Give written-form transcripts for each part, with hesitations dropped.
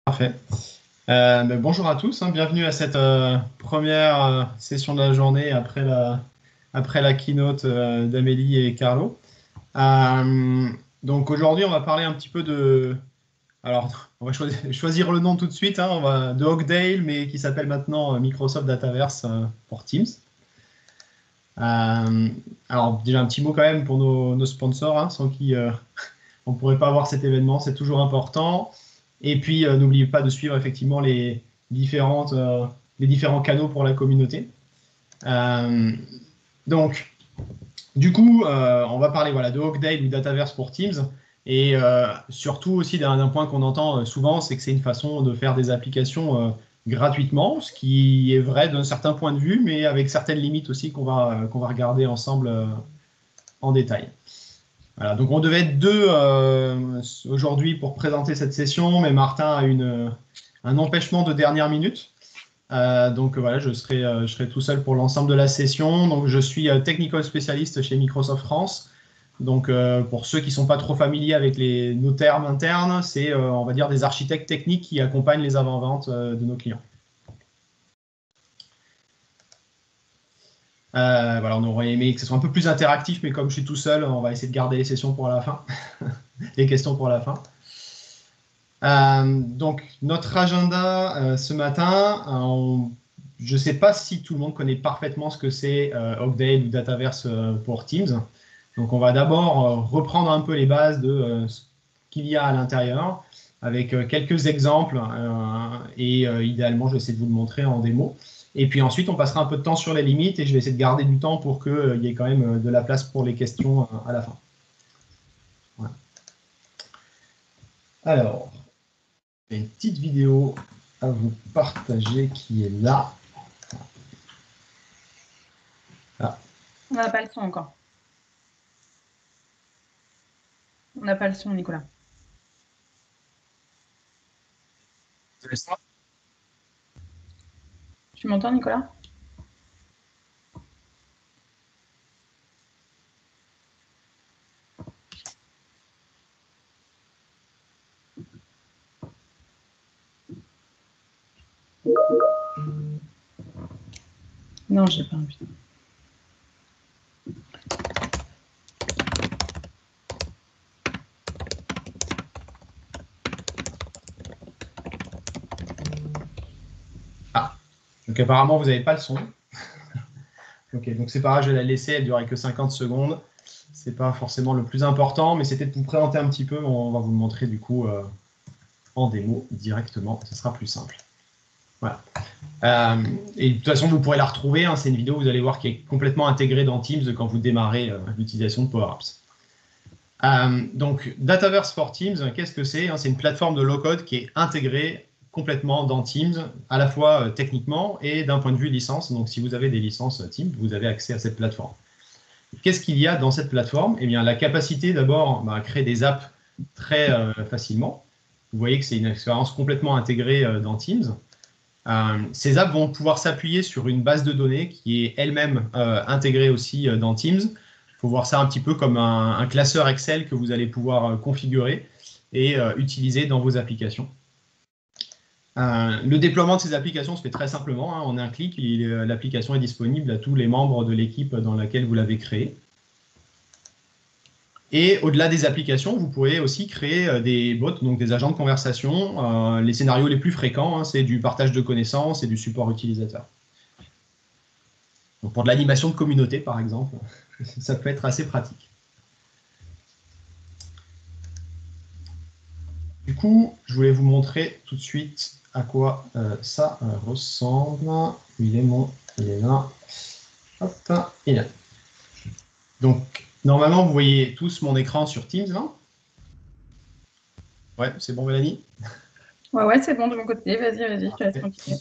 Parfait. Bonjour à tous, bienvenue à cette première session de la journée après la keynote d'Amélie et Carlo. Donc aujourd'hui, on va parler un petit peu de... Alors, on va choisir le nom tout de suite, de Oakdale, mais qui s'appelle maintenant Microsoft Dataverse pour Teams. Alors, déjà un petit mot quand même pour nos sponsors, sans qui on ne pourrait pas avoir cet événement, c'est toujours important. Et puis, n'oubliez pas de suivre effectivement les différents canaux pour la communauté. Donc, du coup, on va parler de Oakdale ou Dataverse pour Teams. Et surtout aussi d'un point qu'on entend souvent, c'est que c'est une façon de faire des applications gratuitement, ce qui est vrai d'un certain point de vue, mais avec certaines limites aussi qu'on va regarder ensemble en détail. Voilà, donc on devait être deux aujourd'hui pour présenter cette session, mais Martin a un empêchement de dernière minute. Donc voilà, je serai tout seul pour l'ensemble de la session. Donc je suis technical spécialiste chez Microsoft France. Donc pour ceux qui ne sont pas trop familiers avec nos termes internes, c'est on va dire des architectes techniques qui accompagnent les avant-ventes de nos clients. Voilà, on aurait aimé que ce soit un peu plus interactif, mais comme je suis tout seul, on va essayer de garder les sessions pour la fin, les questions pour la fin. Donc, notre agenda ce matin, je ne sais pas si tout le monde connaît parfaitement ce que c'est Oakdale ou Dataverse pour Teams. Donc, on va d'abord reprendre un peu les bases de ce qu'il y a à l'intérieur, avec quelques exemples, et idéalement, je vais essayer de vous le montrer en démo. Et puis ensuite, on passera un peu de temps sur les limites et je vais essayer de garder du temps pour qu'il y ait quand même de la place pour les questions à la fin. Voilà. Alors, j'ai une petite vidéo à vous partager qui est là. Ah. On n'a pas le son encore. On n'a pas le son, Nicolas. Vous avez ça ? Tu m'entends, Nicolas ? Non, j'ai pas envie. Ah, donc apparemment, vous n'avez pas le son. Ok, donc c'est pas grave, je vais la laisser, elle ne durait que 50 secondes. C'est pas forcément le plus important, mais c'était de vous présenter un petit peu. On va vous le montrer du coup en démo directement, ce sera plus simple. Voilà. Et de toute façon, vous pourrez la retrouver. C'est une vidéo, vous allez voir, qui est complètement intégrée dans Teams quand vous démarrez l'utilisation de Power Apps. Donc, Dataverse for Teams, qu'est-ce que c'est? C'est une plateforme de low-code qui est intégrée complètement dans Teams, à la fois techniquement et d'un point de vue licence. Donc, si vous avez des licences Teams, vous avez accès à cette plateforme. Qu'est-ce qu'il y a dans cette plateforme? Eh bien, la capacité d'abord à créer des apps très facilement. Vous voyez que c'est une expérience complètement intégrée dans Teams. Ces apps vont pouvoir s'appuyer sur une base de données qui est elle-même intégrée aussi dans Teams. Il faut voir ça un petit peu comme un classeur Excel que vous allez pouvoir configurer et utiliser dans vos applications. Le déploiement de ces applications se fait très simplement. En un clic, l'application est disponible à tous les membres de l'équipe dans laquelle vous l'avez créée. Et au-delà des applications, vous pouvez aussi créer des bots, donc des agents de conversation. Les scénarios les plus fréquents, c'est du partage de connaissances et du support utilisateur. Donc pour de l'animation de communauté, par exemple, ça peut être assez pratique. Du coup, je voulais vous montrer tout de suite à quoi ça ressemble. Il est là. Hop, il est là. Donc, normalement, vous voyez tous mon écran sur Teams, là. Ouais, c'est bon, Mélanie? Ouais, c'est bon de mon côté. Vas-y, je te laisse continuer.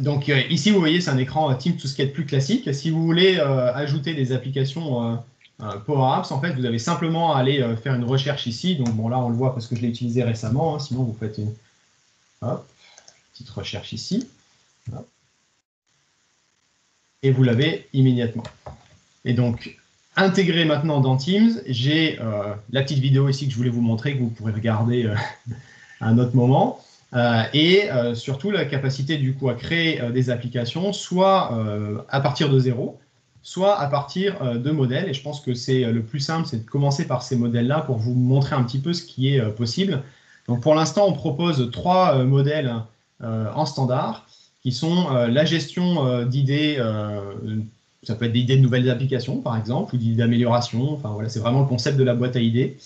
Donc ici, vous voyez, c'est un écran Teams, tout ce qui est plus classique. Si vous voulez ajouter des applications Power Apps, en fait, vous avez simplement à aller faire une recherche ici. Donc bon, là, on le voit parce que je l'ai utilisé récemment. Sinon, vous faites une petite recherche ici. Hop. Et vous l'avez immédiatement. Et donc, intégré maintenant dans Teams, j'ai la petite vidéo ici que je voulais vous montrer, que vous pourrez regarder à un autre moment. Et surtout la capacité du coup à créer des applications, soit à partir de zéro, soit à partir de modèles. Et je pense que c'est le plus simple, c'est de commencer par ces modèles-là pour vous montrer un petit peu ce qui est possible. Donc pour l'instant, on propose 3 modèles en standard, qui sont la gestion d'idées, ça peut être des idées de nouvelles applications par exemple, ou d'idées d'amélioration, enfin voilà, c'est vraiment le concept de la boîte à idées.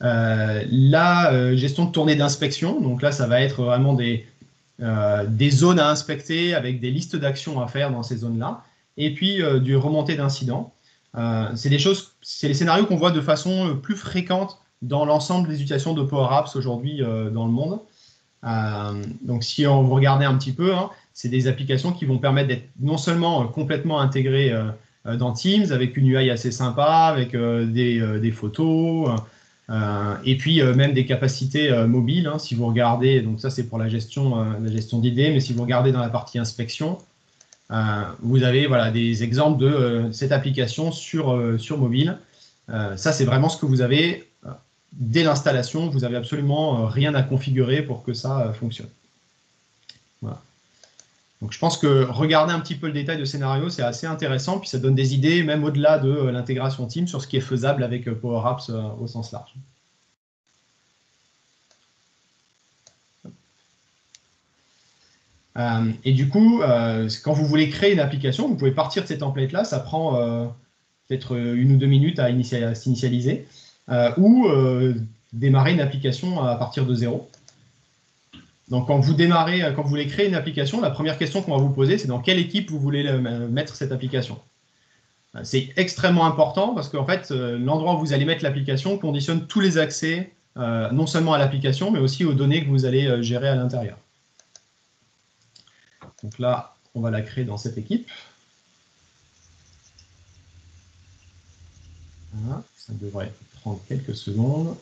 La gestion de tournée d'inspection, donc là ça va être vraiment des zones à inspecter avec des listes d'actions à faire dans ces zones-là, et puis du remontée d'incidents. C'est les scénarios qu'on voit de façon plus fréquente dans l'ensemble des utilisations de Power Apps aujourd'hui dans le monde. Donc si on vous regardez un petit peu, hein, c'est des applications qui vont permettre d'être non seulement complètement intégrées dans Teams, avec une UI assez sympa, avec des photos, et puis même des capacités mobiles, hein, si vous regardez, donc ça c'est pour la gestion d'idées, mais si vous regardez dans la partie inspection, vous avez voilà, des exemples de cette application sur mobile. Ça c'est vraiment ce que vous avez dès l'installation, vous n'avez absolument rien à configurer pour que ça fonctionne. Voilà. Donc je pense que regarder un petit peu le détail de scénario, c'est assez intéressant, puis ça donne des idées, même au-delà de l'intégration Teams, sur ce qui est faisable avec Power Apps au sens large. Et du coup, quand vous voulez créer une application, vous pouvez partir de ces templates-là, ça prend peut-être 1 ou 2 minutes à s'initialiser, ou démarrer une application à partir de zéro. Donc, quand vous voulez créer une application, la première question qu'on va vous poser, c'est dans quelle équipe vous voulez mettre cette application. C'est extrêmement important parce qu'en fait, l'endroit où vous allez mettre l'application conditionne tous les accès, non seulement à l'application, mais aussi aux données que vous allez gérer à l'intérieur. Donc là, on va la créer dans cette équipe. Voilà, ça devrait prendre quelques secondes.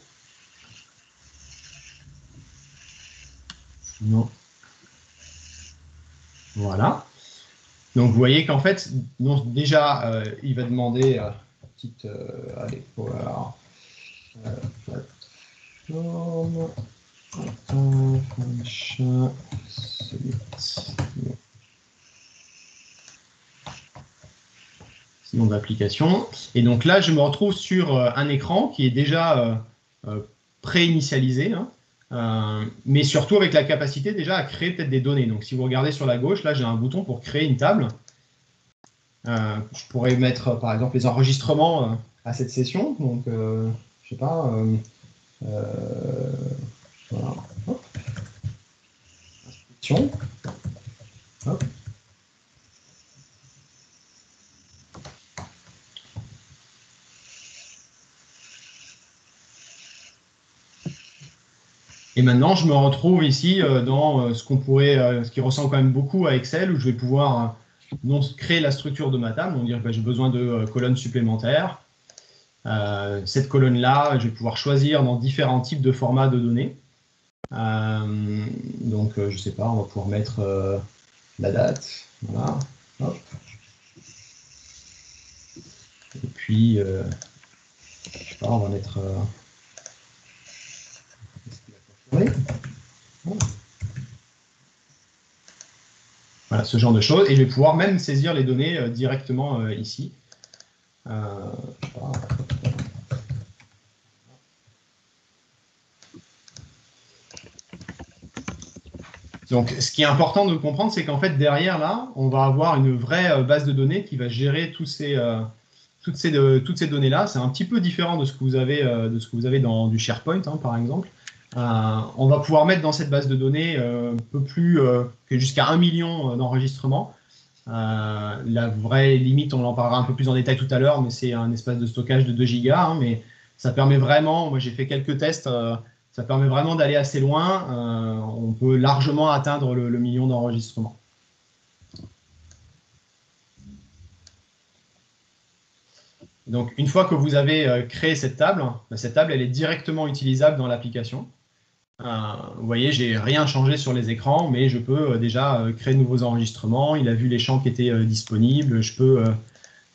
Non. Voilà. Donc vous voyez qu'en fait, déjà, il va demander petite allez, Power Platform function sinon d'application. Et donc là, je me retrouve sur un écran qui est déjà pré-initialisé, hein. Mais surtout avec la capacité déjà à créer peut-être des données. Donc si vous regardez sur la gauche, là j'ai un bouton pour créer une table. Je pourrais mettre par exemple les enregistrements à cette session. Donc je sais pas. Voilà. Hop. Inscription. Hop. Et maintenant, je me retrouve ici dans ce qui ressemble quand même beaucoup à Excel, où je vais pouvoir créer la structure de ma table, donc dire que j'ai besoin de colonnes supplémentaires. Cette colonne-là, je vais pouvoir choisir dans différents types de formats de données. Donc, je ne sais pas, on va pouvoir mettre la date. Voilà. Hop. Et puis, je sais pas, on va mettre... Voilà, ce genre de choses. Et je vais pouvoir même saisir les données directement ici. Donc, ce qui est important de comprendre, c'est qu'en fait, derrière, là, on va avoir une vraie base de données qui va gérer toutes ces données-là. C'est un petit peu différent de ce que vous avez dans du SharePoint, hein, par exemple. On va pouvoir mettre dans cette base de données un peu plus que jusqu'à 1 million d'enregistrements. La vraie limite, on en parlera un peu plus en détail tout à l'heure, mais c'est un espace de stockage de 2 gigas. Hein, mais ça permet vraiment, moi j'ai fait quelques tests, ça permet vraiment d'aller assez loin. On peut largement atteindre le million d'enregistrements. Donc, une fois que vous avez créé cette table, elle est directement utilisable dans l'application. Vous voyez, j'ai rien changé sur les écrans, mais je peux déjà créer de nouveaux enregistrements. Il a vu les champs qui étaient disponibles. Je peux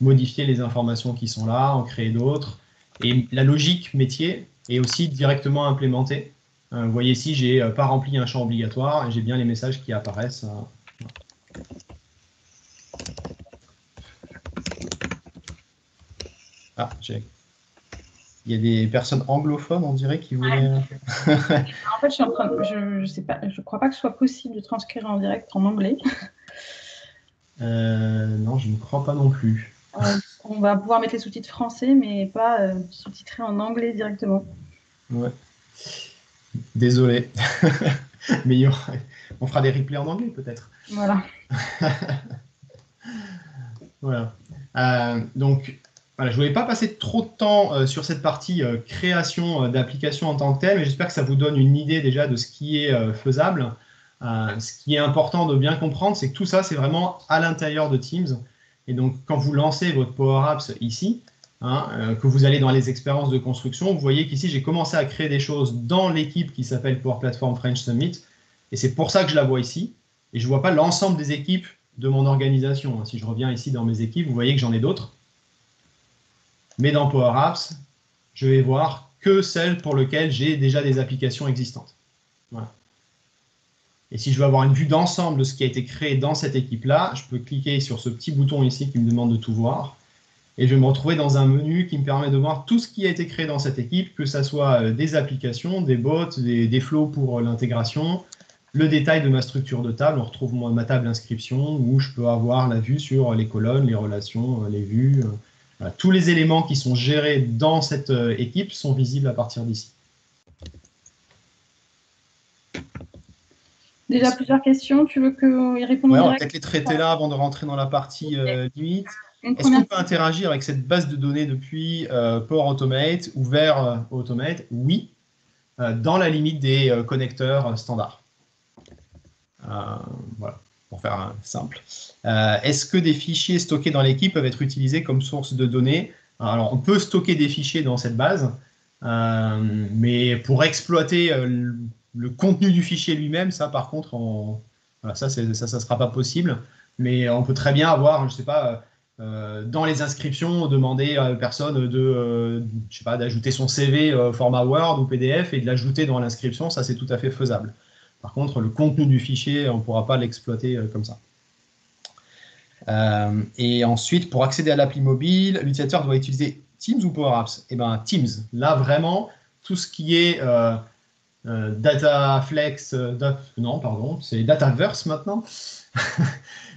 modifier les informations qui sont là, en créer d'autres. Et la logique métier est aussi directement implémentée Vous voyez ici, j'ai pas rempli un champ obligatoire et j'ai bien les messages qui apparaissent. Ah, il y a des personnes anglophones, on dirait, qui voulaient. En fait, je suis en train de... je sais pas, je crois pas que ce soit possible de transcrire en direct en anglais. Non, je ne crois pas non plus. On va pouvoir mettre les sous-titres français, mais pas sous-titrer en anglais directement. Ouais. Désolé. Mais on fera des replays en anglais, peut-être. Voilà. Voilà. Donc, voilà, je ne voulais pas passer trop de temps sur cette partie création d'applications en tant que telle, mais j'espère que ça vous donne une idée déjà de ce qui est faisable. Ce qui est important de bien comprendre, c'est que tout ça, c'est vraiment à l'intérieur de Teams. Et donc, quand vous lancez votre Power Apps ici, que vous allez dans les expériences de construction, vous voyez qu'ici, j'ai commencé à créer des choses dans l'équipe qui s'appelle Power Platform French Summit. Et c'est pour ça que je la vois ici. Et je ne vois pas l'ensemble des équipes de mon organisation. Si je reviens ici dans mes équipes, vous voyez que j'en ai d'autres. Mais dans Power Apps, je vais voir que celles pour lesquelles j'ai déjà des applications existantes. Voilà. Et si je veux avoir une vue d'ensemble de ce qui a été créé dans cette équipe-là, je peux cliquer sur ce petit bouton ici qui me demande de tout voir. Et je vais me retrouver dans un menu qui me permet de voir tout ce qui a été créé dans cette équipe, que ce soit des applications, des bots, des flows pour l'intégration, le détail de ma structure de table. On retrouve ma table d'inscription où je peux avoir la vue sur les colonnes, les relations, les vues. Voilà. Tous les éléments qui sont gérés dans cette équipe sont visibles à partir d'ici. Déjà plusieurs questions, tu veux qu'ils répondent en on va direct? peut-être les traiter là avant de rentrer dans la partie limite. Est-ce Première... qu'on peut interagir avec cette base de données depuis Power Automate ou vers Automate? Oui, dans la limite des connecteurs standards. Voilà, pour faire simple. Est-ce que des fichiers stockés dans l'équipe peuvent être utilisés comme source de données? Alors, on peut stocker des fichiers dans cette base, mais pour exploiter le contenu du fichier lui-même, ça, par contre, voilà, ça sera pas possible. Mais on peut très bien avoir, je sais pas, dans les inscriptions, demander à la personne de, je sais pas, d'ajouter son CV format Word ou PDF et de l'ajouter dans l'inscription. Ça, c'est tout à fait faisable. Par contre, le contenu du fichier, on ne pourra pas l'exploiter comme ça. Et ensuite, pour accéder à l'appli mobile, l'utilisateur doit utiliser Teams ou Power Apps? Eh bien, Teams. Là, vraiment, tout ce qui est Dataflex, non, pardon, c'est Dataverse maintenant.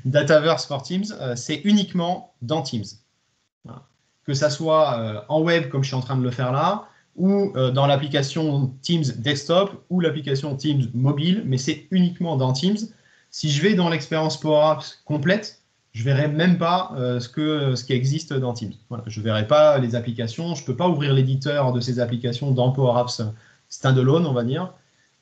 Dataverse for Teams, c'est uniquement dans Teams. Voilà. Que ça soit en web, comme je suis en train de le faire là, ou dans l'application Teams Desktop ou l'application Teams mobile, mais c'est uniquement dans Teams. Si je vais dans l'expérience Power Apps complète, je ne verrai même pas ce qui existe dans Teams. Voilà, je ne verrai pas les applications, je ne peux pas ouvrir l'éditeur de ces applications dans Power Apps standalone, on va dire.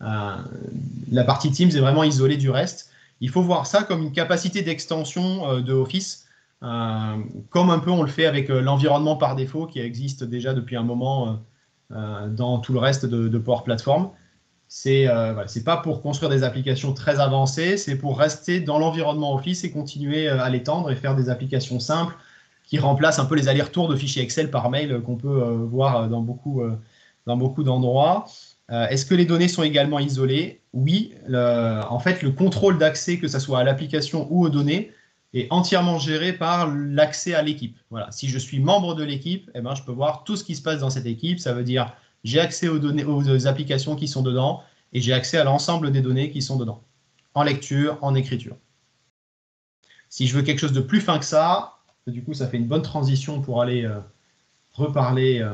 La partie Teams est vraiment isolée du reste. Il faut voir ça comme une capacité d'extension de Office, comme un peu on le fait avec l'environnement par défaut qui existe déjà depuis un moment dans tout le reste de Power Platform. C'est voilà, pas pour construire des applications très avancées, c'est pour rester dans l'environnement Office et continuer à l'étendre et faire des applications simples qui remplacent un peu les allers-retours de fichiers Excel par mail qu'on peut voir dans beaucoup d'endroits. Est-ce que les données sont également isolées? Oui. En fait, le contrôle d'accès, que ce soit à l'application ou aux données, est entièrement géré par l'accès à l'équipe. Voilà. Si je suis membre de l'équipe, eh ben, je peux voir tout ce qui se passe dans cette équipe. Ça veut dire j'ai accès aux données, aux applications qui sont dedans et j'ai accès à l'ensemble des données qui sont dedans, en lecture, en écriture. Si je veux quelque chose de plus fin que ça, du coup, ça fait une bonne transition pour aller reparler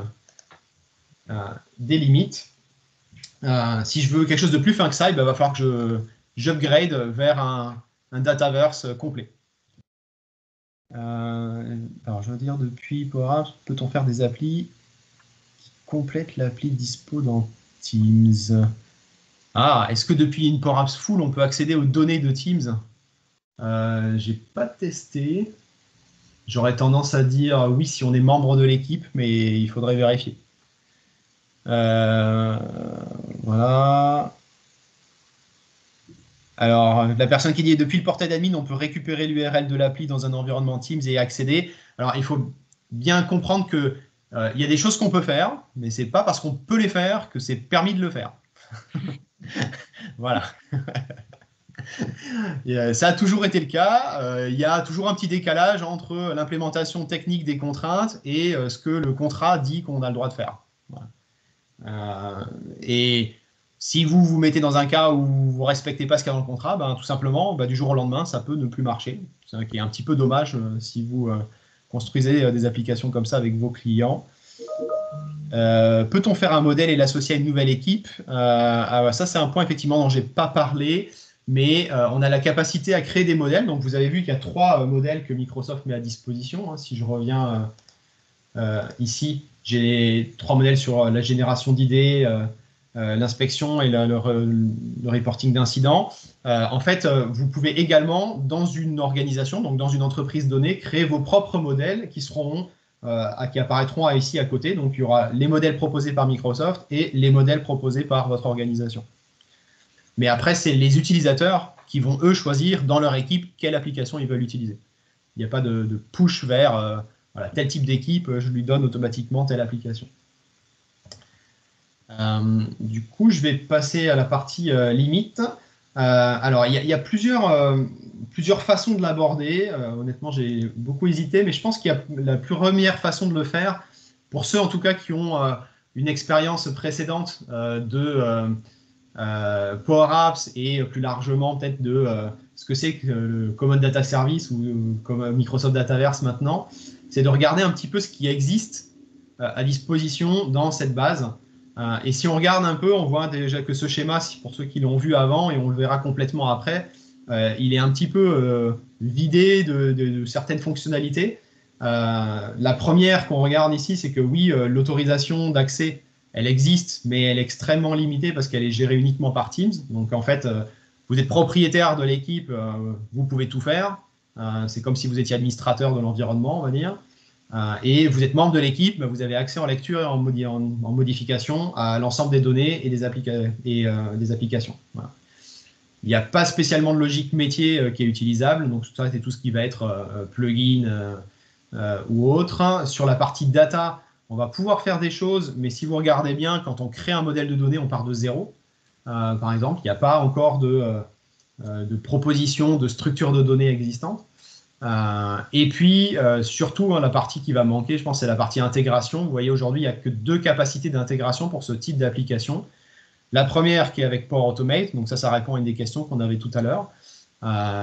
des limites. Si je veux quelque chose de plus fin que ça, il va falloir que j'upgrade vers un Dataverse complet. Alors, je veux dire, depuis Power Apps, peut-on faire des applis qui complètent l'appli dispo dans Teams? Ah, est-ce que depuis une Power Apps full, on peut accéder aux données de Teams? J'ai pas testé. J'aurais tendance à dire oui si on est membre de l'équipe, mais il faudrait vérifier. Voilà. Alors, la personne qui dit depuis le portail d'admin, on peut récupérer l'URL de l'appli dans un environnement Teams et y accéder. Alors, il faut bien comprendre que il y a des choses qu'on peut faire, mais c'est pas parce qu'on peut les faire que c'est permis de le faire. Voilà. Et, ça a toujours été le cas. Il y a toujours un petit décalage entre l'implémentation technique des contraintes et ce que le contrat dit qu'on a le droit de faire. Voilà. Et si vous vous mettez dans un cas où vous ne respectez pas ce qu'il y a dans le contrat, ben, tout simplement, ben, du jour au lendemain, ça peut ne plus marcher. C'est qui est un petit peu dommage si vous construisez des applications comme ça avec vos clients. Peut-on faire un modèle et l'associer à une nouvelle équipe? Ça, c'est un point effectivement dont je n'ai pas parlé, mais on a la capacité à créer des modèles. Donc, vous avez vu qu'il y a 3 modèles que Microsoft met à disposition. Hein. Si je reviens ici, j'ai les 3 modèles sur la génération d'idées, l'inspection et le reporting d'incidents. En fait, vous pouvez également, dans une organisation, donc dans une entreprise donnée, créer vos propres modèles qui apparaîtront ici à côté. Donc, il y aura les modèles proposés par Microsoft et les modèles proposés par votre organisation. Mais après, c'est les utilisateurs qui vont, eux, choisir dans leur équipe quelle application ils veulent utiliser. Il n'y a pas de push vers voilà, tel type d'équipe, je lui donne automatiquement telle application. Du coup, je vais passer à la partie limite. Alors, il y a plusieurs façons de l'aborder. Honnêtement, j'ai beaucoup hésité, mais je pense qu'il y a la première façon de le faire, pour ceux en tout cas qui ont une expérience précédente de Power Apps et plus largement peut-être de ce que c'est que le Common Data Service ou comme Microsoft Dataverse maintenant, c'est de regarder un petit peu ce qui existe à disposition dans cette base. Et si on regarde un peu, on voit déjà que ce schéma, pour ceux qui l'ont vu avant, et on le verra complètement après, il est un petit peu vidé de certaines fonctionnalités. La première qu'on regarde ici, c'est que oui, l'autorisation d'accès, elle existe, mais elle est extrêmement limitée parce qu'elle est gérée uniquement par Teams. Donc en fait, vous êtes propriétaire de l'équipe, vous pouvez tout faire. C'est comme si vous étiez administrateur de l'environnement, on va dire. Et vous êtes membre de l'équipe, vous avez accès en lecture et en modification à l'ensemble des données et des applications. Voilà. Il n'y a pas spécialement de logique métier qui est utilisable, donc ça c'est tout ce qui va être plugin ou autre. Sur la partie data, on va pouvoir faire des choses, mais si vous regardez bien, quand on crée un modèle de données, on part de zéro. Par exemple, il n'y a pas encore de proposition de structure de données existante. Et puis, surtout, hein, la partie qui va manquer, je pense, c'est la partie intégration. Vous voyez, aujourd'hui, il n'y a que 2 capacités d'intégration pour ce type d'application. La première qui est avec Power Automate, donc ça répond à une des questions qu'on avait tout à l'heure.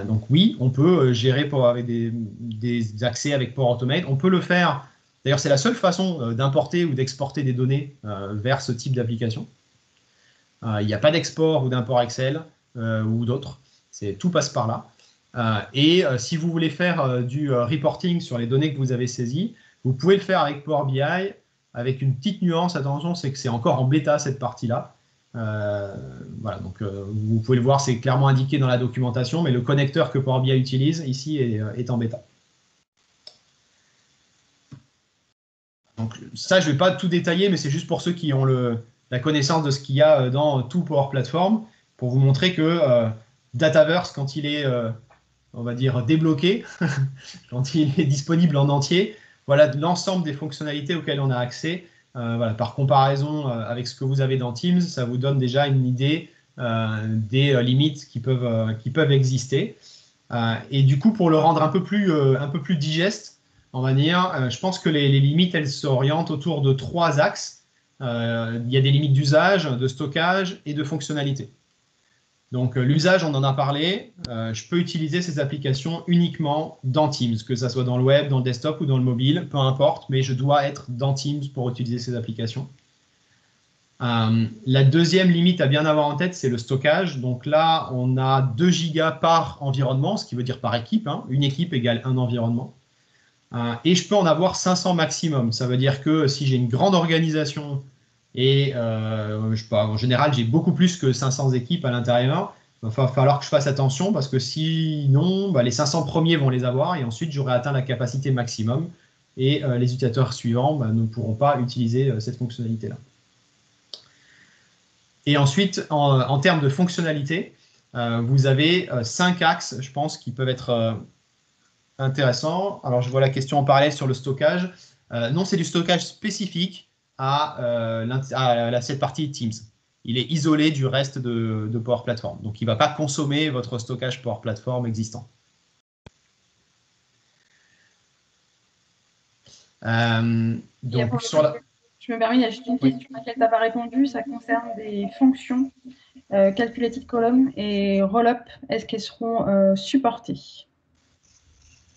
Donc oui, on peut gérer avec des accès avec Power Automate. On peut le faire, d'ailleurs, c'est la seule façon d'importer ou d'exporter des données vers ce type d'application. Il n'y a pas d'export ou d'import Excel ou d'autres. Tout passe par là. Et si vous voulez faire du reporting sur les données que vous avez saisies, vous pouvez le faire avec Power BI, avec une petite nuance, attention, c'est que c'est encore en bêta cette partie-là. Voilà, donc vous pouvez le voir, c'est clairement indiqué dans la documentation, mais le connecteur que Power BI utilise ici est en bêta. Donc ça, je ne vais pas tout détailler, mais c'est juste pour ceux qui ont la connaissance de ce qu'il y a dans tout Power Platform, pour vous montrer que Dataverse, quand il est on va dire débloqué, quand il est disponible en entier, voilà l'ensemble des fonctionnalités auxquelles on a accès. Voilà, par comparaison avec ce que vous avez dans Teams, ça vous donne déjà une idée des limites qui peuvent exister. Et du coup, pour le rendre un peu plus digeste, on va dire, je pense que les limites, elles s'orientent autour de 3 axes. Il y a des limites d'usage, de stockage et de fonctionnalité. Donc, l'usage, on en a parlé. Je peux utiliser ces applications uniquement dans Teams, que ce soit dans le web, dans le desktop ou dans le mobile, peu importe, mais je dois être dans Teams pour utiliser ces applications. La deuxième limite à bien avoir en tête, c'est le stockage. Donc là, on a 2 gigas par environnement, ce qui veut dire par équipe. Hein. Une équipe égale un environnement. Et je peux en avoir 500 maximum. Ça veut dire que si j'ai une grande organisation, et en général, j'ai beaucoup plus que 500 équipes à l'intérieur. Il va falloir que je fasse attention parce que sinon, les 500 premiers vont les avoir et ensuite, j'aurai atteint la capacité maximum et les utilisateurs suivants ne pourront pas utiliser cette fonctionnalité-là. Et ensuite, en termes de fonctionnalité, vous avez 5 axes, je pense, qui peuvent être intéressants. Alors, je vois la question en parallèle sur le stockage. Non, c'est du stockage spécifique à cette partie Teams. il est isolé du reste de Power Platform. Donc, il ne va pas consommer votre stockage Power Platform existant. Donc, je me permets, il y a juste une question à laquelle tu n'as pas répondu. Ça concerne des fonctions calculated column et rollup. Est-ce qu'elles seront supportées?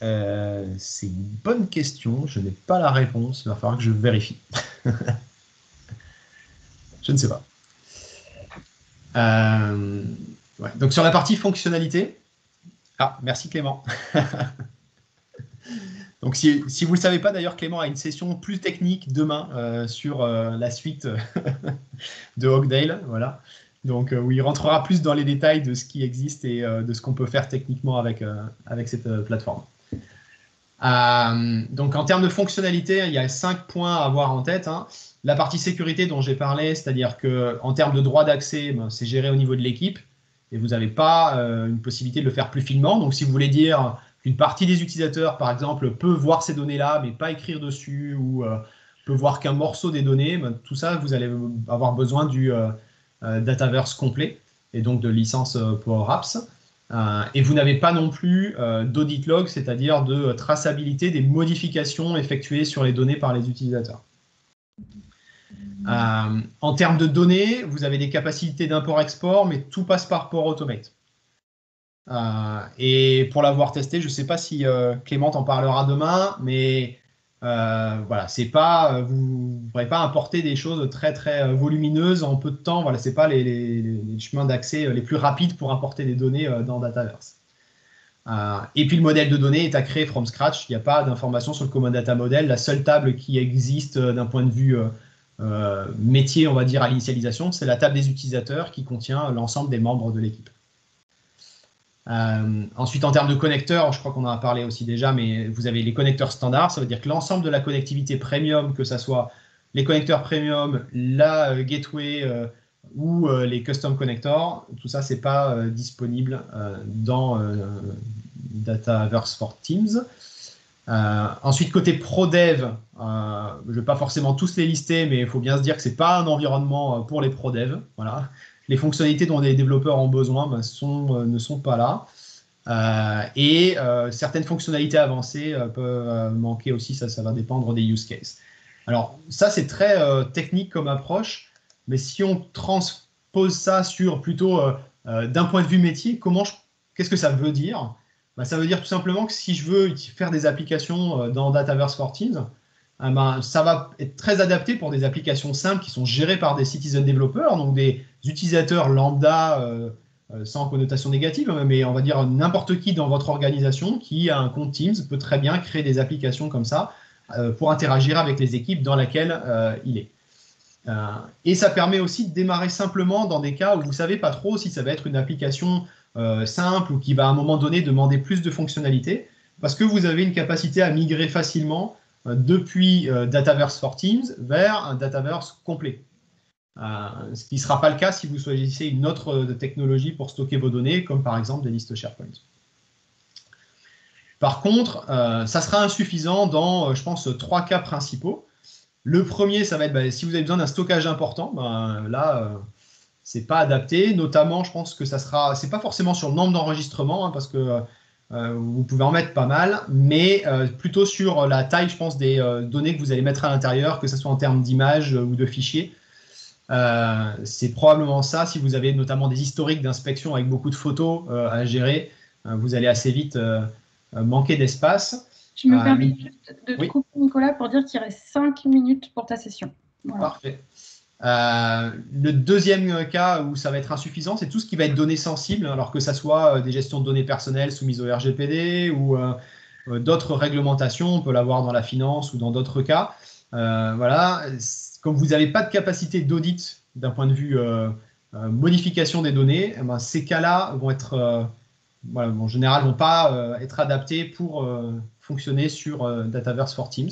C'est une bonne question. Je n'ai pas la réponse. Il va falloir que je vérifie. Je ne sais pas. Ouais. Donc, sur la partie fonctionnalité. Ah, merci Clément. Donc, si vous ne le savez pas, d'ailleurs, Clément a une session plus technique demain sur la suite de Oakdale. Voilà. Donc, où il rentrera plus dans les détails de ce qui existe et de ce qu'on peut faire techniquement avec cette plateforme. Donc, en termes de fonctionnalité, il y a 5 points à avoir en tête. Hein. La partie sécurité dont j'ai parlé, c'est-à-dire qu'en termes de droit d'accès, c'est géré au niveau de l'équipe et vous n'avez pas une possibilité de le faire plus finement. Donc, si vous voulez dire qu'une partie des utilisateurs, par exemple, peut voir ces données-là, mais pas écrire dessus ou peut voir qu'un morceau des données, tout ça, vous allez avoir besoin du Dataverse complet et donc de licence Power Apps. Et vous n'avez pas non plus d'audit log, c'est-à-dire de traçabilité des modifications effectuées sur les données par les utilisateurs. En termes de données, vous avez des capacités d'import-export, mais tout passe par Power Automate. Et pour l'avoir testé, je ne sais pas si Clément en parlera demain, mais voilà, c'est pas, vous ne pourrez pas importer des choses très très volumineuses en peu de temps. Voilà, ce n'est pas les chemins d'accès les plus rapides pour importer des données dans Dataverse. Et puis le modèle de données est à créer from scratch. Il n'y a pas d'informations sur le Common Data Model. La seule table qui existe d'un point de vue métier, on va dire, à l'initialisation, c'est la table des utilisateurs qui contient l'ensemble des membres de l'équipe. Ensuite, en termes de connecteurs, je crois qu'on en a parlé aussi déjà, mais vous avez les connecteurs standards. Ça veut dire que l'ensemble de la connectivité premium, que ce soit les connecteurs premium, la gateway ou les custom connectors, tout ça, ce n'est pas disponible dans Dataverse for Teams. Ensuite, côté pro-dev, je ne vais pas forcément tous les lister, mais il faut bien se dire que ce n'est pas un environnement pour les pro-dev. Voilà. Les fonctionnalités dont les développeurs ont besoin ne sont pas là. Et certaines fonctionnalités avancées peuvent manquer aussi, ça va dépendre des use cases. Alors, ça, c'est très technique comme approche, mais si on transpose ça sur plutôt d'un point de vue métier, qu'est-ce que ça veut dire? Ça veut dire tout simplement que si je veux faire des applications dans Dataverse for Teams, ça va être très adapté pour des applications simples qui sont gérées par des citizen développeurs, donc des utilisateurs lambda sans connotation négative, mais on va dire n'importe qui dans votre organisation qui a un compte Teams peut très bien créer des applications comme ça pour interagir avec les équipes dans lesquelles il est. Et ça permet aussi de démarrer simplement dans des cas où vous ne savez pas trop si ça va être une application simple ou qui va à un moment donné demander plus de fonctionnalités, parce que vous avez une capacité à migrer facilement depuis Dataverse for Teams vers un Dataverse complet. Ce qui ne sera pas le cas si vous choisissez une autre technologie pour stocker vos données, comme par exemple des listes SharePoint. Par contre, ça sera insuffisant dans, je pense, 3 cas principaux. Le premier, ça va être si vous avez besoin d'un stockage important, là, ce n'est pas adapté. Notamment, je pense que ça sera, c'est pas forcément sur le nombre d'enregistrements, parce que vous pouvez en mettre pas mal, mais plutôt sur la taille, je pense, des données que vous allez mettre à l'intérieur, que ce soit en termes d'images ou de fichiers. C'est probablement ça. Si vous avez notamment des historiques d'inspection avec beaucoup de photos à gérer, vous allez assez vite manquer d'espace. Je me permets juste de te couper, Nicolas, pour dire qu'il reste 5 minutes pour ta session. Voilà. Parfait. Le deuxième cas où ça va être insuffisant, c'est tout ce qui va être données sensibles, alors que ça soit des gestions de données personnelles soumises au RGPD ou d'autres réglementations, on peut l'avoir dans la finance ou dans d'autres cas. Voilà. Comme vous n'avez pas de capacité d'audit d'un point de vue modification des données, ces cas-là vont être, en général, ne vont pas être adaptés pour fonctionner sur Dataverse for Teams.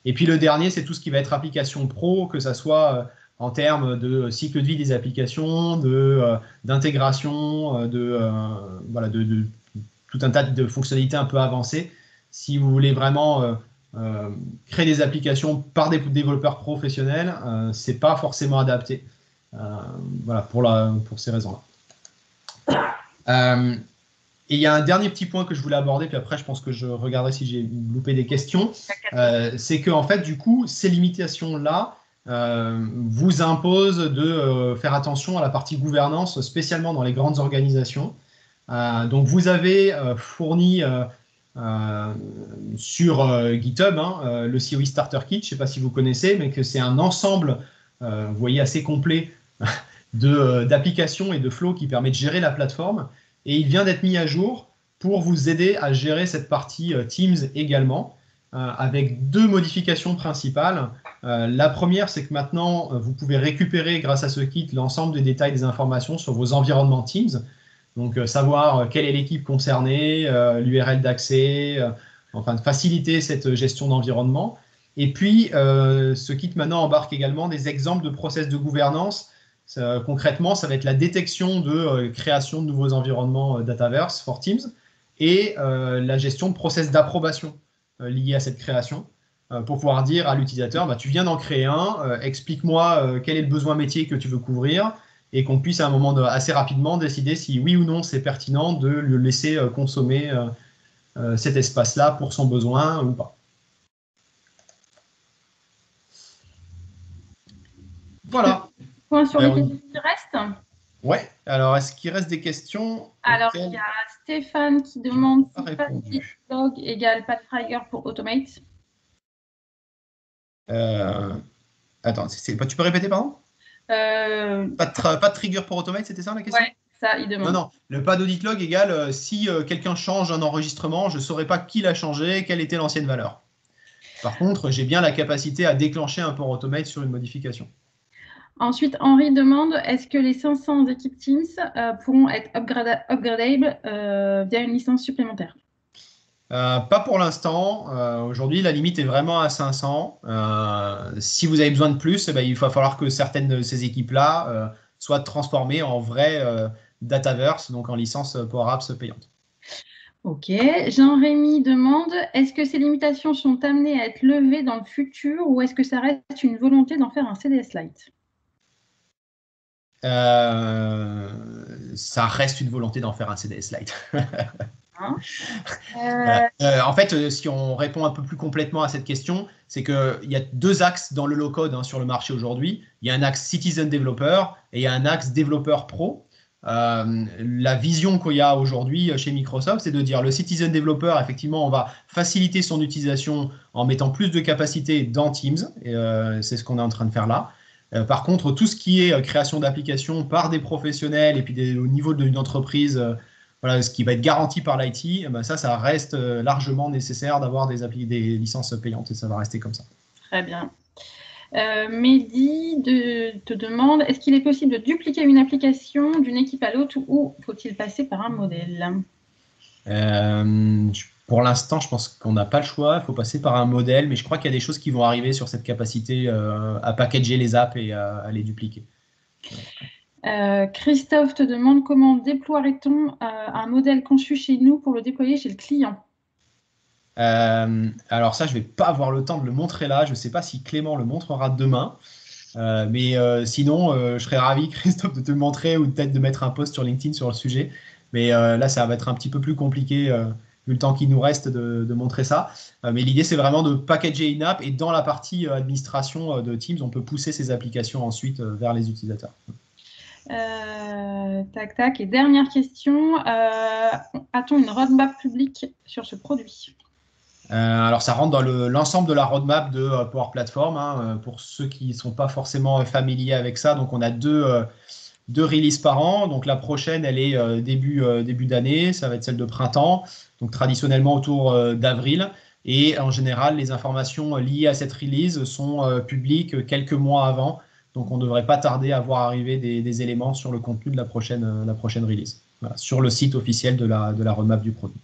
Et puis le dernier, c'est tout ce qui va être application pro, que ça soit en termes de cycle de vie des applications, d'intégration, de tout un tas de fonctionnalités un peu avancées. Si vous voulez vraiment créer des applications par des développeurs professionnels, ce n'est pas forcément adapté. Voilà, pour ces raisons-là. Et il y a un dernier petit point que je voulais aborder, puis après, je pense que je regarderai si j'ai loupé des questions. C'est qu'en fait, du coup, ces limitations-là vous imposent de faire attention à la partie gouvernance, spécialement dans les grandes organisations. Donc, vous avez fourni sur GitHub le COE Starter Kit, je ne sais pas si vous connaissez, mais que c'est un ensemble, vous voyez, assez complet d'applications et de flows qui permet de gérer la plateforme. Et il vient d'être mis à jour pour vous aider à gérer cette partie Teams également, avec 2 modifications principales. La première, c'est que maintenant, vous pouvez récupérer, grâce à ce kit, l'ensemble des détails des informations sur vos environnements Teams. Donc, savoir quelle est l'équipe concernée, l'URL d'accès, enfin, de faciliter cette gestion d'environnement. Et puis, ce kit maintenant embarque également des exemples de process de gouvernance. Concrètement, ça va être la détection de création de nouveaux environnements Dataverse for Teams et la gestion de process d'approbation liés à cette création pour pouvoir dire à l'utilisateur, bah, tu viens d'en créer un, explique-moi quel est le besoin métier que tu veux couvrir et qu'on puisse à un moment assez rapidement décider si oui ou non c'est pertinent de le laisser consommer cet espace-là pour son besoin ou pas. Voilà. Point sur les questions qui restent. Ouais, alors est-ce qu'il reste des questions? Alors, il y a Stéphane qui demande si Patlog égale Pathtrigger pour Automate. Attends, tu peux répéter, pardon? Pas de trigger pour Automate, c'était ça la question? Ouais, ça, il demande. Non, le pas d'audit log égale si quelqu'un change un enregistrement, je ne saurais pas qui l'a changé, quelle était l'ancienne valeur. Par contre, j'ai bien la capacité à déclencher un port Automate sur une modification. Ensuite, Henri demande, est-ce que les 500 équipes Teams pourront être upgradables via une licence supplémentaire? Pas pour l'instant. Aujourd'hui, la limite est vraiment à 500. Si vous avez besoin de plus, eh ben, il va falloir que certaines de ces équipes-là soient transformées en vrai Dataverse, donc en licence Power Apps payante. Ok. Jean-Rémy demande, est-ce que ces limitations sont amenées à être levées dans le futur ou est-ce que ça reste une volonté d'en faire un CDS Lite? Ça reste une volonté d'en faire un CDS Lite. Hein en fait, si on répond un peu plus complètement à cette question, c'est qu'il y a 2 axes dans le low-code sur le marché aujourd'hui. Il y a un axe Citizen Developer et il y a un axe Développeur Pro. La vision qu'il y a aujourd'hui chez Microsoft, c'est de dire le Citizen Developer, effectivement, on va faciliter son utilisation en mettant plus de capacité dans Teams. C'est ce qu'on est en train de faire là. Par contre, tout ce qui est création d'applications par des professionnels et puis au niveau d'une entreprise, voilà, ce qui va être garanti par l'IT, ben ça reste largement nécessaire d'avoir des licences payantes et ça va rester comme ça. Très bien. Mehdi te demande, est-ce qu'il est possible de dupliquer une application d'une équipe à l'autre ou faut-il passer par un modèle? Pour l'instant, je pense qu'on n'a pas le choix, il faut passer par un modèle, mais je crois qu'il y a des choses qui vont arriver sur cette capacité à packager les apps et à les dupliquer. Christophe te demande comment déploierait-on un modèle conçu chez nous pour le déployer chez le client? Alors ça, je ne vais pas avoir le temps de le montrer là. Je ne sais pas si Clément le montrera demain. Mais sinon, je serais ravi, Christophe, de te le montrer ou peut-être de mettre un post sur LinkedIn sur le sujet. Mais là, ça va être un petit peu plus compliqué vu le temps qu'il nous reste de montrer ça. Mais l'idée, c'est vraiment de packager une app et dans la partie administration de Teams, on peut pousser ces applications ensuite vers les utilisateurs. Tac. Et dernière question, a-t-on une roadmap publique sur ce produit? Alors, ça rentre dans l'ensemble de la roadmap de Power Platform, pour ceux qui ne sont pas forcément familiers avec ça. Donc, on a deux releases par an. Donc, la prochaine, elle est début d'année. Ça va être celle de printemps, donc traditionnellement autour d'avril. Et en général, les informations liées à cette release sont publiques quelques mois avant. Donc, on ne devrait pas tarder à voir arriver des éléments sur le contenu de la prochaine release, voilà, sur le site officiel de la roadmap du produit.